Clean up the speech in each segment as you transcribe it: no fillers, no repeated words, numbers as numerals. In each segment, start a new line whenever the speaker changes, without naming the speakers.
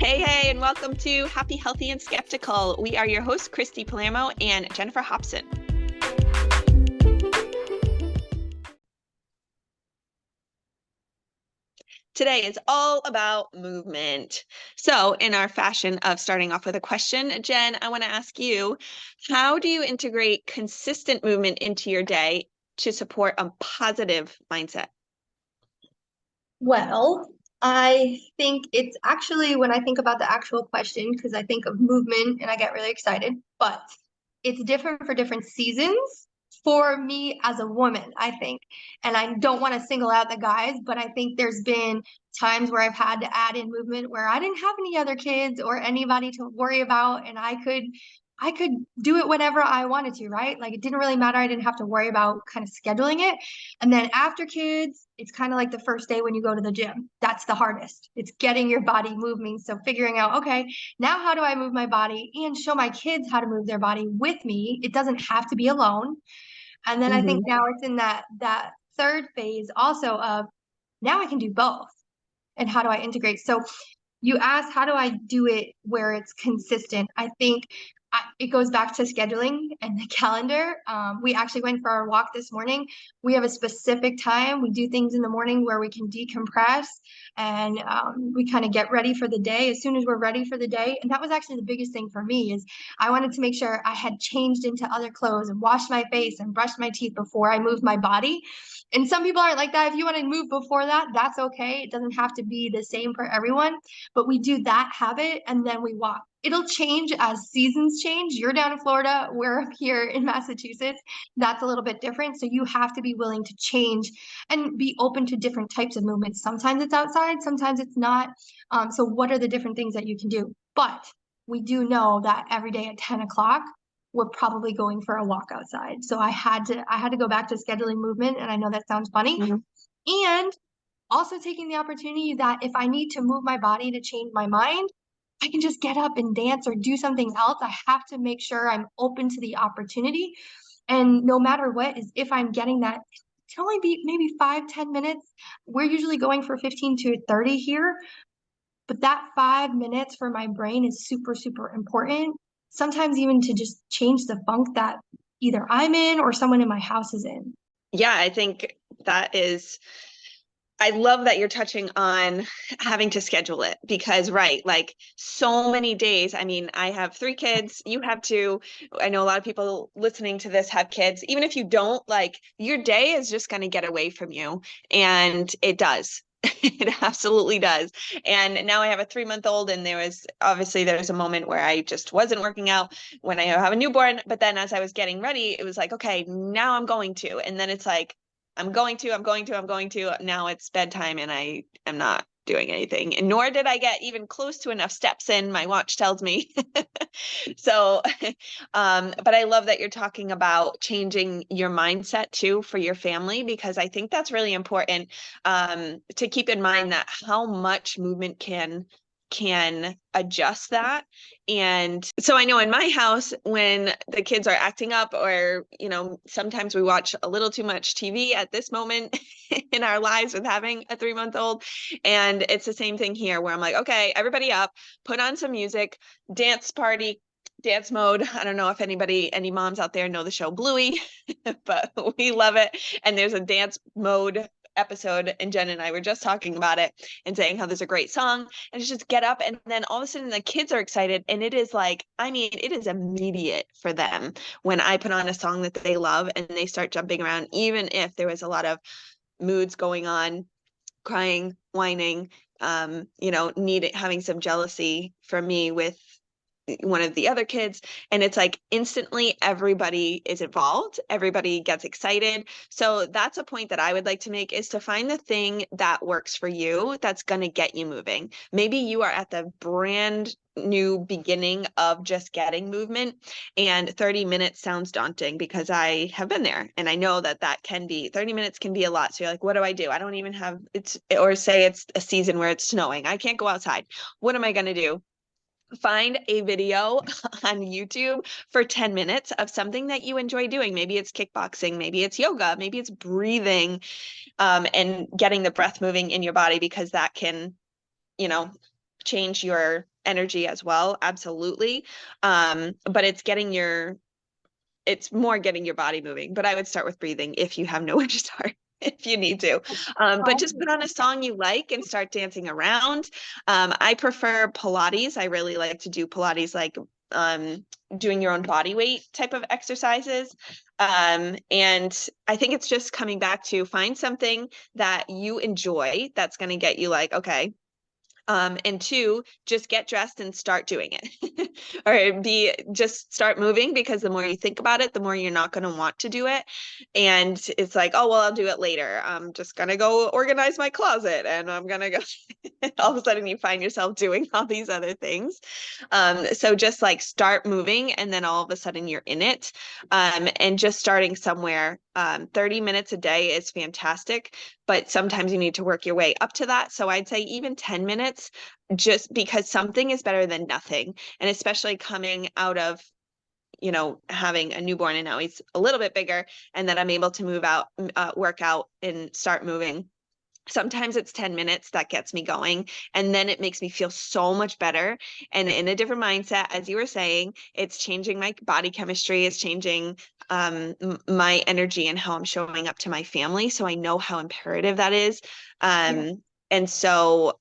Hey, and welcome to Happy, Healthy, and Skeptical. We are your hosts, Christy Palermo and Jennifer Hobson. Today is all about movement. So, in our fashion of starting off with a question, Jen, I want to ask you, how do you integrate consistent movement into your day to support a positive mindset?
Well, I think it's actually when I think about the actual question, because I think of movement and I get really excited, but it's different for different seasons for me as a woman, I think. And I don't want to single out the guys, but I think there's been times where I've had to add in movement where I didn't have any other kids or anybody to worry about, and I could do it whenever I wanted to, right? Like it didn't really matter. I didn't have to worry about kind of scheduling it. And then after kids, it's kind of like the first day when you go to the gym. That's the hardest. It's getting your body moving. So figuring out, okay, now how do I move my body and show my kids how to move their body with me? It doesn't have to be alone. And then I think now it's in that third phase also of now I can do both. And how do I integrate? So you asked, how do I do it where it's consistent? I think it goes back to scheduling and the calendar. We actually went for our walk this morning. We have a specific time. We do things in the morning where we can decompress and we kind of get ready for the day as soon as we're ready for the day. And that was actually the biggest thing for me is I wanted to make sure I had changed into other clothes and washed my face and brushed my teeth before I moved my body. And some people aren't like that. If you want to move before that, that's okay. It doesn't have to be the same for everyone, but we do that habit and then we walk. It'll change as seasons change. You're down in Florida, we're up here in Massachusetts. That's a little bit different. So you have to be willing to change and be open to different types of movements. Sometimes it's outside, sometimes it's not. So what are the different things that you can do? But we do know that every day at 10 o'clock, we're probably going for a walk outside. So I had to go back to scheduling movement. And I know that sounds funny. And also taking the opportunity that if I need to move my body to change my mind, I can just get up and dance or do something else. I have to make sure I'm open to the opportunity. And no matter what, is if I'm getting that, it can only be maybe 5-10 minutes. We're usually going for 15 to 30 here, but that 5 minutes for my brain is super, super important. Sometimes even to just change the funk that either I'm in or someone in my house is in.
Yeah, I think that is, I love that you're touching on having to schedule it because, right, like so many days. I mean, I have 3 kids, you have 2. I know a lot of people listening to this have kids. Even if you don't, like your day is just going to get away from you. And it does. It absolutely does. And now I have a 3-month-old, and there's a moment where I just wasn't working out when I have a newborn. But then as I was getting ready, it was like, okay, now I'm going to. And then it's like, I'm going to. Now it's bedtime and I am not doing anything. And nor did I get even close to enough steps in, my watch tells me. So, but I love that you're talking about changing your mindset too for your family, because I think that's really important to keep in mind that how much movement can adjust that. And so I know in my house, when the kids are acting up, or, sometimes we watch a little too much TV at this moment in our lives with having a 3-month-old. And it's the same thing here where I'm like, okay, everybody up, put on some music, dance party, dance mode. I don't know if any moms out there know the show Bluey, but we love it. And there's a dance mode episode, and Jen and I were just talking about it and saying how there's a great song, and it's just get up, and then all of a sudden the kids are excited, and it is like, I mean, it is immediate for them when I put on a song that they love and they start jumping around, even if there was a lot of moods going on, crying, whining, having some jealousy from me with one of the other kids. And it's like instantly everybody is involved, everybody gets excited. So that's a point that I would like to make, is to find the thing that works for you, that's going to get you moving. Maybe you are at the brand new beginning of just getting movement, and 30 minutes sounds daunting, because I have been there and I know that 30 minutes can be a lot. So you're like, what do? I don't even have or say it's a season where it's snowing, I can't go outside. What am I going to do? Find a video on YouTube for 10 minutes of something that you enjoy doing. Maybe it's kickboxing, maybe it's yoga, maybe it's breathing, and getting the breath moving in your body, because that can, change your energy as well, absolutely. But it's more getting your body moving. But I would start with breathing if you have nowhere to start. If you need to, but just put on a song you like and start dancing around. I prefer Pilates. I really like to do Pilates, like doing your own body weight type of exercises. And I think it's just coming back to find something that you enjoy that's going to get you like, okay, and two, just get dressed and start doing it. Or just start moving, because the more you think about it, the more you're not going to want to do it. And it's like, oh, well, I'll do it later. I'm just going to go organize my closet and I'm going to go. All of a sudden you find yourself doing all these other things. So just like start moving, and then all of a sudden you're in it. And just starting somewhere, 30 minutes a day is fantastic, but sometimes you need to work your way up to that. So I'd say even 10 minutes, just because something is better than nothing. And especially coming out of, having a newborn, and now he's a little bit bigger, and then I'm able to move out, work out and start moving. Sometimes it's 10 minutes that gets me going, and then it makes me feel so much better and in a different mindset. As you were saying, it's changing my body chemistry, it's changing my energy and how I'm showing up to my family. So I know how imperative that is.
Yeah.
And so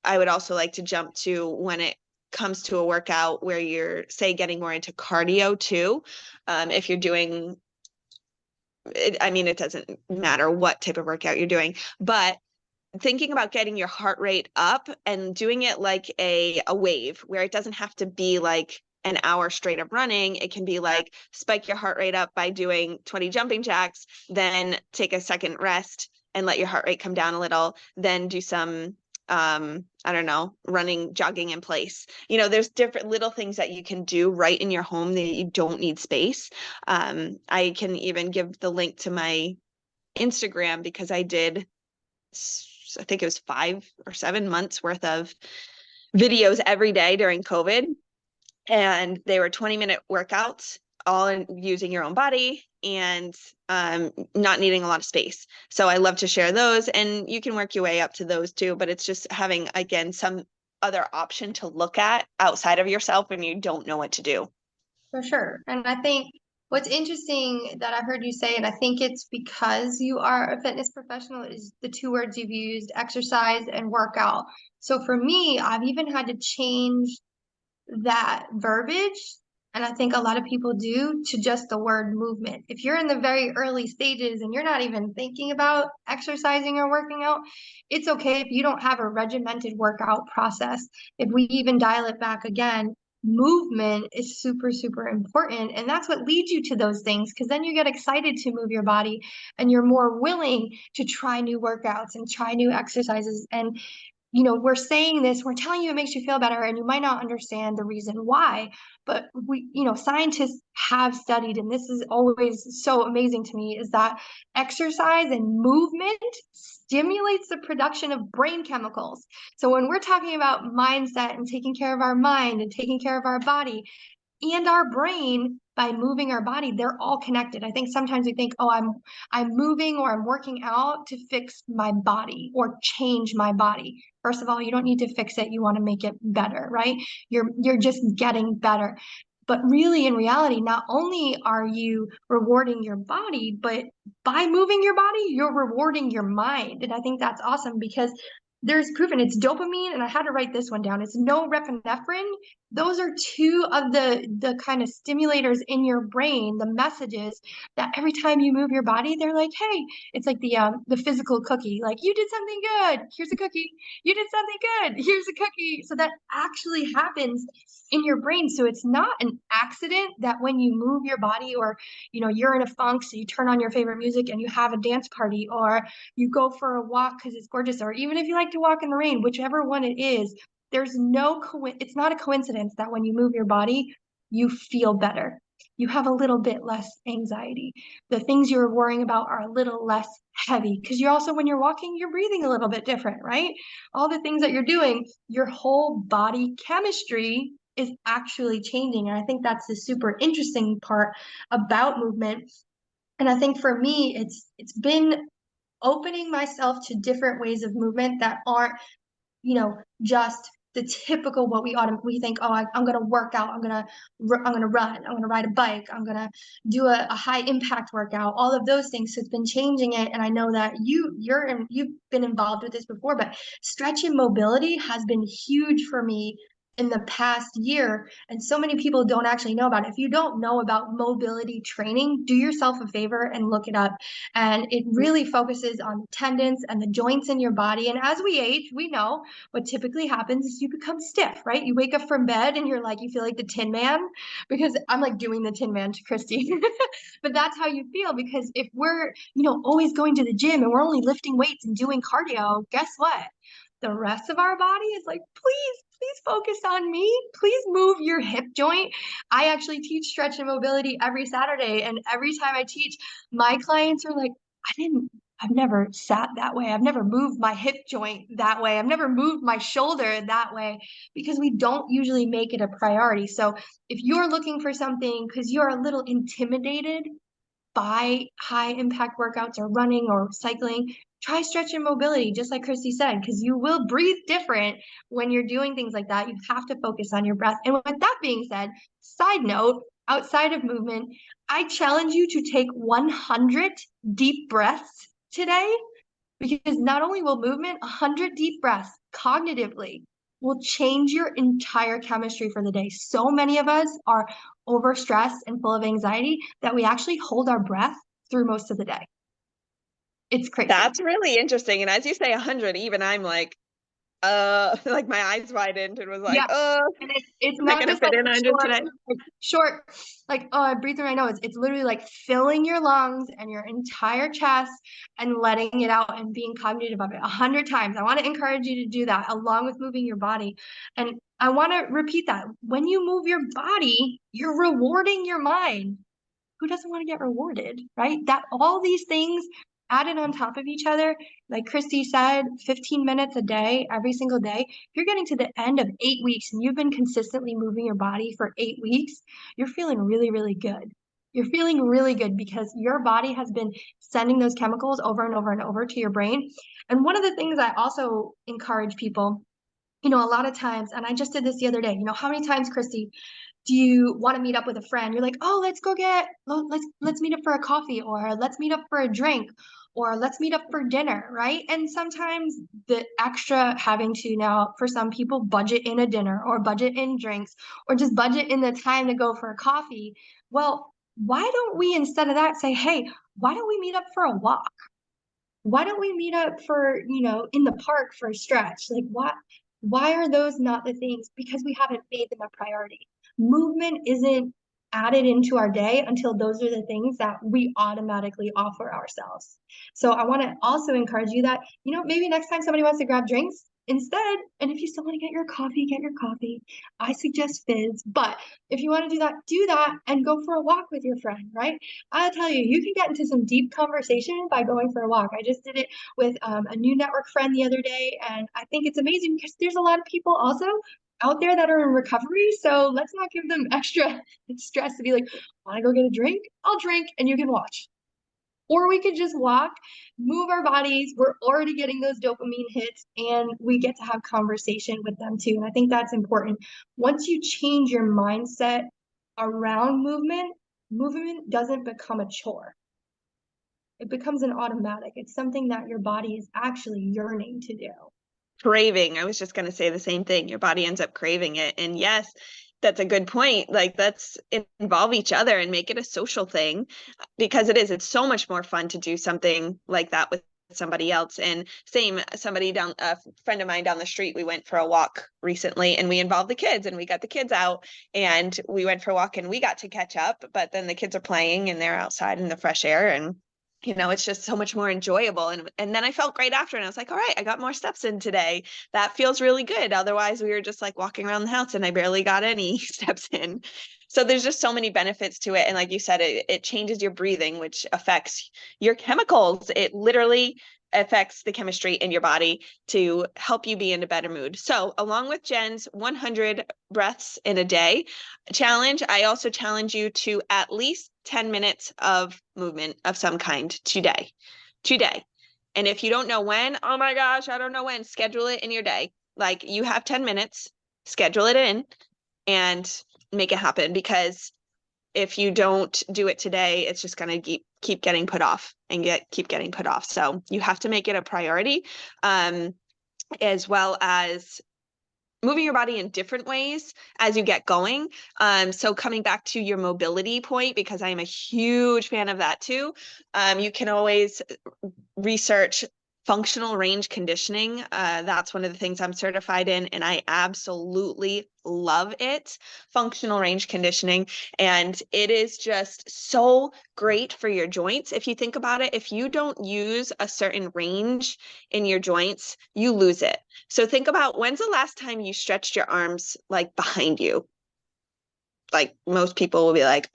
I would also like to jump to when it comes to a workout where you're, say, getting more into cardio too. If you're doing it doesn't matter what type of workout you're doing, but thinking about getting your heart rate up and doing it like a wave, where it doesn't have to be like an hour straight of running. It can be like spike your heart rate up by doing 20 jumping jacks, then take a second rest and let your heart rate come down a little, then do some I don't know, running, jogging in place. There's different little things that you can do right in your home that you don't need space. I can even give the link to my Instagram, because I think it was 5 or 7 months worth of videos every day during COVID. And they were 20-minute workouts, all in using your own body and not needing a lot of space. So I love to share those, and you can work your way up to those too. But it's just having, again, some other option to look at outside of yourself when you don't know what to do.
For sure. And I think what's interesting that I heard you say, and I think it's because you are a fitness professional, is the two words you've used, exercise and workout. So for me, I've even had to change that verbiage, and I think a lot of people do, to just the word movement. If you're in the very early stages and you're not even thinking about exercising or working out, it's okay if you don't have a regimented workout process. If we even dial it back again, movement is super, super important. And that's what leads you to those things, because then you get excited to move your body and you're more willing to try new workouts and try new exercises. And we're saying this, we're telling you it makes you feel better, and you might not understand the reason why, but scientists have studied, and this is always so amazing to me, is that exercise and movement stimulates the production of brain chemicals. So when we're talking about mindset and taking care of our mind and taking care of our body, and our brain, by moving our body, they're all connected. I think sometimes we think, oh, I'm moving or I'm working out to fix my body or change my body. First of all, you don't need to fix it. You want to make it better, right? You're just getting better. But really, in reality, not only are you rewarding your body, but by moving your body, you're rewarding your mind. And I think that's awesome, because there's proven, it's dopamine, and I had to write this one down. It's norepinephrine. Those are two of the kind of stimulators in your brain, the messages that every time you move your body, they're like, hey, it's like the physical cookie, like, you did something good, here's a cookie. You did something good, here's a cookie. So that actually happens in your brain. So it's not an accident that when you move your body, or you're in a funk, so you turn on your favorite music and you have a dance party, or you go for a walk because it's gorgeous, or even if you like to walk in the rain, whichever one it is, it's not a coincidence that when you move your body, you feel better. You have a little bit less anxiety. The things you're worrying about are a little less heavy, because you're also, when you're walking, you're breathing a little bit different, right? All the things that you're doing, your whole body chemistry is actually changing. And I think that's the super interesting part about movement. And I think for me, it's been opening myself to different ways of movement that aren't, just the typical what we think, oh, I'm going to work out, I'm going to run, I'm going to ride a bike, I'm going to do a high impact workout, all of those things. So it's been changing it. And I know that you've been involved with this before, but stretch and mobility has been huge for me in the past year. And so many people don't actually know about it. If you don't know about mobility training, do yourself a favor and look it up. And it really focuses on the tendons and the joints in your body. And as we age, we know what typically happens is you become stiff, right? You wake up from bed and you're like, you feel like the Tin Man, because I'm like doing the Tin Man to Christy. But that's how you feel, because if we're, always going to the gym and we're only lifting weights and doing cardio, guess what? The rest of our body is like, please focus on me. Please move your hip joint. I actually teach stretch and mobility every Saturday. And every time I teach, my clients are like, I've never sat that way. I've never moved my hip joint that way. I've never moved my shoulder that way, because we don't usually make it a priority. So if you're looking for something because you're a little intimidated by high impact workouts or running or cycling, try stretch and mobility, just like Christy said, because you will breathe different when you're doing things like that. You have to focus on your breath. And with that being said, side note, outside of movement, I challenge you to take 100 deep breaths today, because not only will movement, 100 deep breaths cognitively will change your entire chemistry for the day. So many of us are overstressed and full of anxiety that we actually hold our breath through most of the day. It's crazy.
That's really interesting. And as you say 100, even I'm like, like my eyes widened and was like,
and it's
am I
not
gonna
just
fit
like
in 100 today?
short, like, oh, I breathe through my nose. It's literally like filling your lungs and your entire chest and letting it out and being cognitive of it 100 times. I want to encourage you to do that along with moving your body. And I want to repeat that. When you move your body, you're rewarding your mind. Who doesn't want to get rewarded, right? That all these things added on top of each other, like Christy said, 15 minutes a day, every single day. If you're getting to the end of 8 weeks and you've been consistently moving your body for 8 weeks, you're feeling really, really good. You're feeling really good because your body has been sending those chemicals over and over and over to your brain. And one of the things I also encourage people, a lot of times, and I just did this the other day, how many times, Christy, do you want to meet up with a friend? You're like, oh, let's meet up for a coffee, or let's meet up for a drink, or let's meet up for dinner, right? And sometimes the extra having to now, for some people, budget in a dinner or budget in drinks or just budget in the time to go for a coffee. Well, why don't we, instead of that, say, hey, why don't we meet up for a walk? Why don't we meet up for, in the park for a stretch? Like, why are those not the things? Because we haven't made them a priority. Movement isn't added into our day until those are the things that we automatically offer ourselves. So I want to also encourage you that, maybe next time somebody wants to grab drinks, instead, and if you still want to get your coffee, get your coffee. I suggest Fizz, but if you want to do that and go for a walk with your friend, right? I'll tell you, you can get into some deep conversation by going for a walk. I just did it with a new network friend the other day, and I think it's amazing because there's a lot of people also out there that are in recovery. So let's not give them extra stress to be like, want to go get a drink? I'll drink and you can watch. Or we could just walk, move our bodies. We're already getting those dopamine hits and we get to have conversation with them too. And I think that's important. Once you change your mindset around movement doesn't become a chore. It becomes an automatic. It's something that your body is actually yearning to do.
Craving. I was just going to say the same thing. Your body ends up craving it. And yes, that's a good point. Like, let's involve each other and make it a social thing, because it's so much more fun to do something like that with somebody else. And same, a friend of mine down the street, we went for a walk recently and we involved the kids and we got the kids out and we went for a walk and we got to catch up, but then the kids are playing and they're outside in the fresh air, and it's just so much more enjoyable. And then I felt great after, and I was like, all right, I got more steps in today. That feels really good. Otherwise we were just like walking around the house and I barely got any steps in. So there's just so many benefits to it. And like you said, it changes your breathing, which affects your chemicals. It literally affects the chemistry in your body to help you be in a better mood. So along with Jen's 100 breaths in a day challenge, I also challenge you to at least 10 minutes of movement of some kind today. And if you don't know when, oh my gosh, I don't know when, schedule it in your day. Like you have 10 minutes, schedule it in and make it happen, because if you don't do it today, it's just going to keep getting put off and keep getting put off. So you have to make it a priority, as well as moving your body in different ways as you get going. So coming back to your mobility point, because I am a huge fan of that too, you can always research functional range conditioning. That's one of the things I'm certified in, and I absolutely love it. Functional range conditioning. And it is just so great for your joints. If you think about it, if you don't use a certain range in your joints, you lose it. So think about, when's the last time you stretched your arms like behind you? Like most people will be like,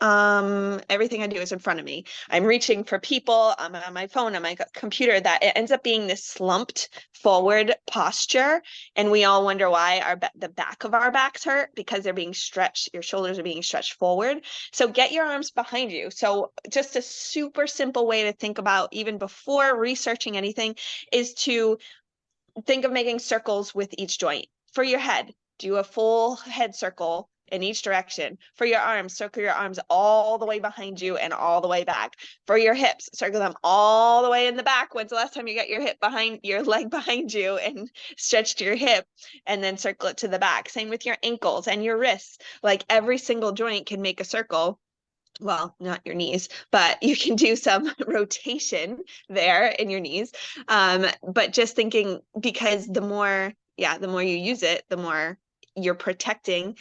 everything I do is in front of me. I'm reaching for people. I'm on my phone, on my computer. That it ends up being this slumped forward posture. And we all wonder why the back of our backs hurt, because they're being stretched. Your shoulders are being stretched forward. So get your arms behind you. So just a super simple way to think about, even before researching anything, is to think of making circles with each joint. For your head, do a full head circle in each direction. For your arms, circle your arms all the way behind you and all the way back. For your hips, circle them all the way in the back. When's the last time you got your leg behind you and stretched your hip, and then circle it to the back? Same with your ankles and your wrists. Like every single joint can make a circle. Well, not your knees, but you can do some rotation there in your knees. But just thinking, because the more you use it, the more you're protecting,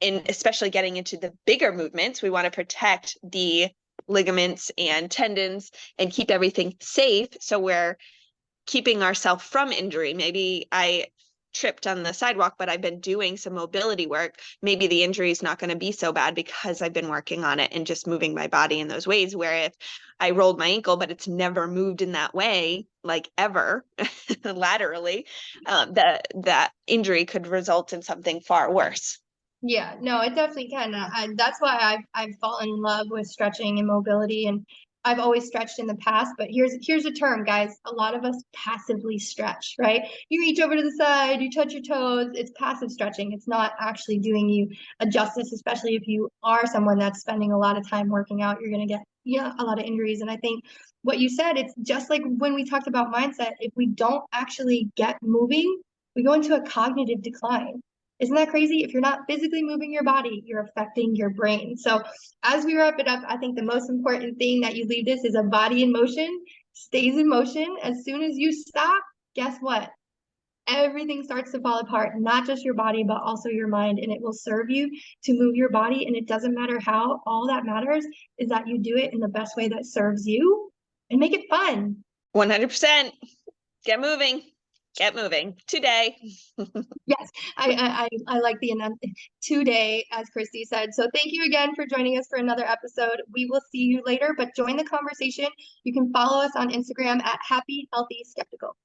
and especially getting into the bigger movements, we want to protect the ligaments and tendons and keep everything safe. So we're keeping ourselves from injury. Maybe I tripped on the sidewalk, but I've been doing some mobility work. Maybe the injury is not going to be so bad because I've been working on it and just moving my body in those ways. Where if I rolled my ankle, but it's never moved in that way, like ever, laterally, that injury could result in something far worse.
Yeah, no, it definitely can. That's why I've fallen in love with stretching and mobility, and I've always stretched in the past. But here's a term, guys. A lot of us passively stretch, right? You reach over to the side, you touch your toes. It's passive stretching. It's not actually doing you a justice, especially if you are someone that's spending a lot of time working out. You're gonna get a lot of injuries. And I think what you said, it's just like when we talked about mindset. If we don't actually get moving, we go into a cognitive decline. Isn't that crazy? If you're not physically moving your body, you're affecting your brain. So as we wrap it up, I think the most important thing that you leave this is a body in motion stays in motion. As soon as you stop, guess what? Everything starts to fall apart, not just your body, but also your mind, and it will serve you to move your body. And it doesn't matter how, all that matters is that you do it in the best way that serves you and make it fun.
100%. Get moving. Get moving today.
Yes, I like the today, as Christy said. So thank you again for joining us for another episode. We will see you later, but join the conversation. You can follow us on Instagram at Happy Healthy Skeptical.